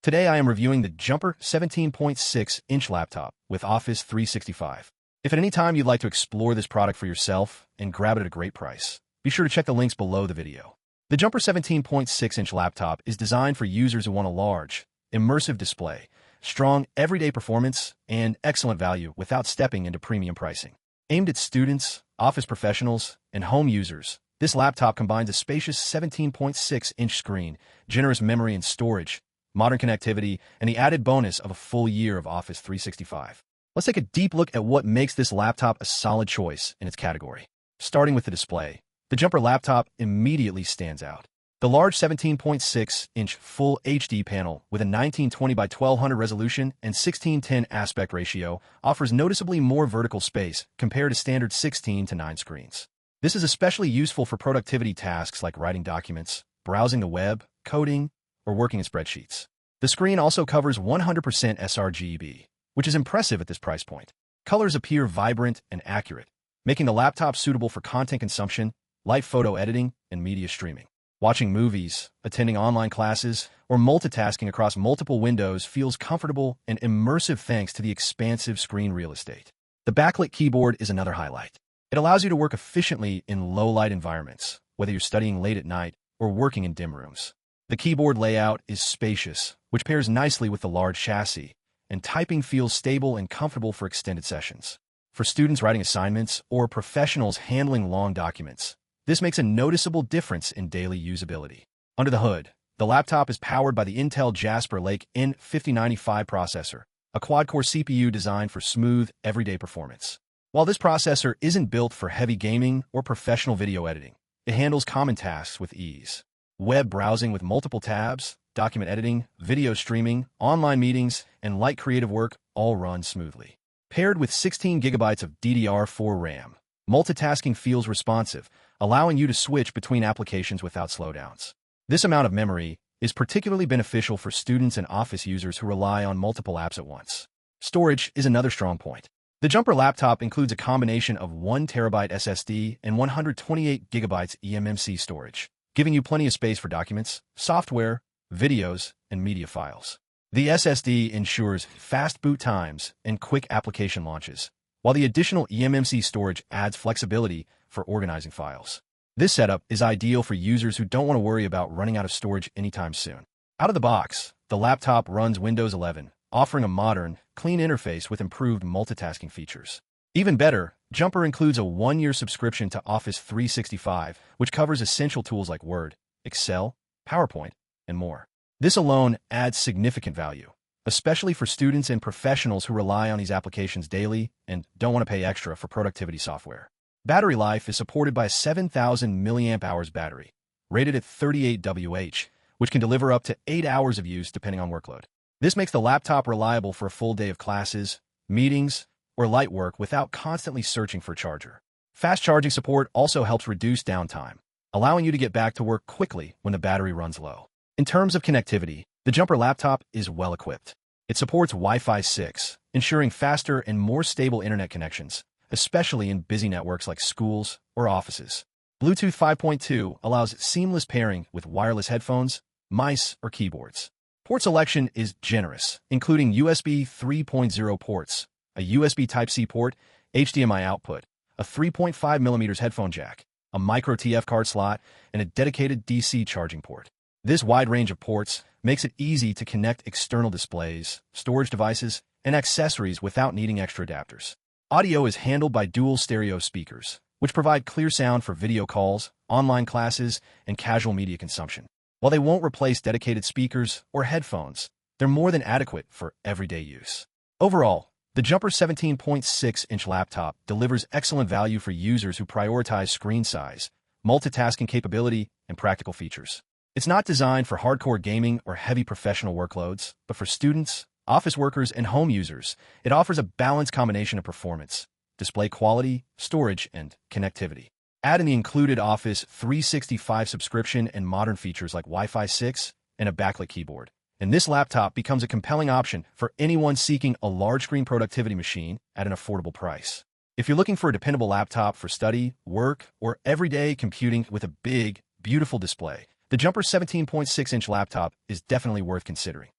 Today I am reviewing the Jumper 17.6-inch laptop with Office 365. If at any time you'd like to explore this product for yourself and grab it at a great price, be sure to check the links below the video. The Jumper 17.6-inch laptop is designed for users who want a large, immersive display, strong everyday performance, and excellent value without stepping into premium pricing. Aimed at students, office professionals, and home users, this laptop combines a spacious 17.6-inch screen, generous memory and storage, modern connectivity, and the added bonus of a full year of Office 365. Let's take a deep look at what makes this laptop a solid choice in its category. Starting with the display, the Jumper laptop immediately stands out. The large 17.6-inch Full HD panel with a 1920 by 1200 resolution and 16:10 aspect ratio offers noticeably more vertical space compared to standard 16:9 screens. This is especially useful for productivity tasks like writing documents, browsing the web, coding, or working in spreadsheets. The screen also covers 100% sRGB, which is impressive at this price point. Colors appear vibrant and accurate, making the laptop suitable for content consumption, light photo editing, and media streaming. Watching movies, attending online classes, or multitasking across multiple windows feels comfortable and immersive thanks to the expansive screen real estate. The Backlit keyboard is another highlight. It allows you to work efficiently in low-light environments, whether you're studying late at night or working in dim rooms. The keyboard layout is spacious, which pairs nicely with the large chassis, and typing feels stable and comfortable for extended sessions. For students writing assignments or professionals handling long documents, this makes a noticeable difference in daily usability. Under the hood, the laptop is powered by the Intel Jasper Lake N5095 processor, a quad-core CPU designed for smooth, everyday performance. While this processor isn't built for heavy gaming or professional video editing, it handles common tasks with ease. Web browsing with multiple tabs, document editing, video streaming, online meetings, and light creative work all run smoothly. Paired with 16 GB of DDR4 RAM, multitasking feels responsive, allowing you to switch between applications without slowdowns. This amount of memory is particularly beneficial for students and office users who rely on multiple apps at once. Storage is another strong point. The Jumper laptop includes a combination of 1TB SSD and 128 GB eMMC storage, giving you plenty of space for documents, software, videos, and media files. The SSD ensures fast boot times and quick application launches, while the additional eMMC storage adds flexibility for organizing files. This setup is ideal for users who don't want to worry about running out of storage anytime soon. Out of the box, the laptop runs Windows 11, offering a modern, clean interface with improved multitasking features. Even better, Jumper includes a 1-year subscription to Office 365, which covers essential tools like Word, Excel, PowerPoint, and more. This alone adds significant value, especially for students and professionals who rely on these applications daily and don't want to pay extra for productivity software. Battery life is supported by a 7,000 mAh battery, rated at 38 Wh, which can deliver up to 8 hours of use depending on workload. This makes the laptop reliable for a full day of classes, meetings, or light work without constantly searching for a charger. Fast charging support also helps reduce downtime, allowing you to get back to work quickly when the battery runs low. In terms of connectivity, the Jumper laptop is well equipped. It supports Wi-Fi 6, ensuring faster and more stable internet connections, especially in busy networks like schools or offices. Bluetooth 5.2 allows seamless pairing with wireless headphones, mice, or keyboards. Port selection is generous, including USB 3.0 ports, a USB Type-C port, HDMI output, a 3.5mm headphone jack, a micro TF card slot, and a dedicated DC charging port. This wide range of ports makes it easy to connect external displays, storage devices, and accessories without needing extra adapters. Audio is handled by dual stereo speakers, which provide clear sound for video calls, online classes, and casual media consumption. While they won't replace dedicated speakers or headphones, they're more than adequate for everyday use. Overall, the Jumper 17.6-inch laptop delivers excellent value for users who prioritize screen size, multitasking capability, and practical features. It's not designed for hardcore gaming or heavy professional workloads, but for students, office workers, and home users, it offers a balanced combination of performance, display quality, storage, and connectivity. Add in the included Office 365 subscription and modern features like Wi-Fi 6 and a backlit keyboard, and this laptop becomes a compelling option for anyone seeking a large-screen productivity machine at an affordable price. If you're looking for a dependable laptop for study, work, or everyday computing with a big, beautiful display, the Jumper 17.6-inch laptop is definitely worth considering.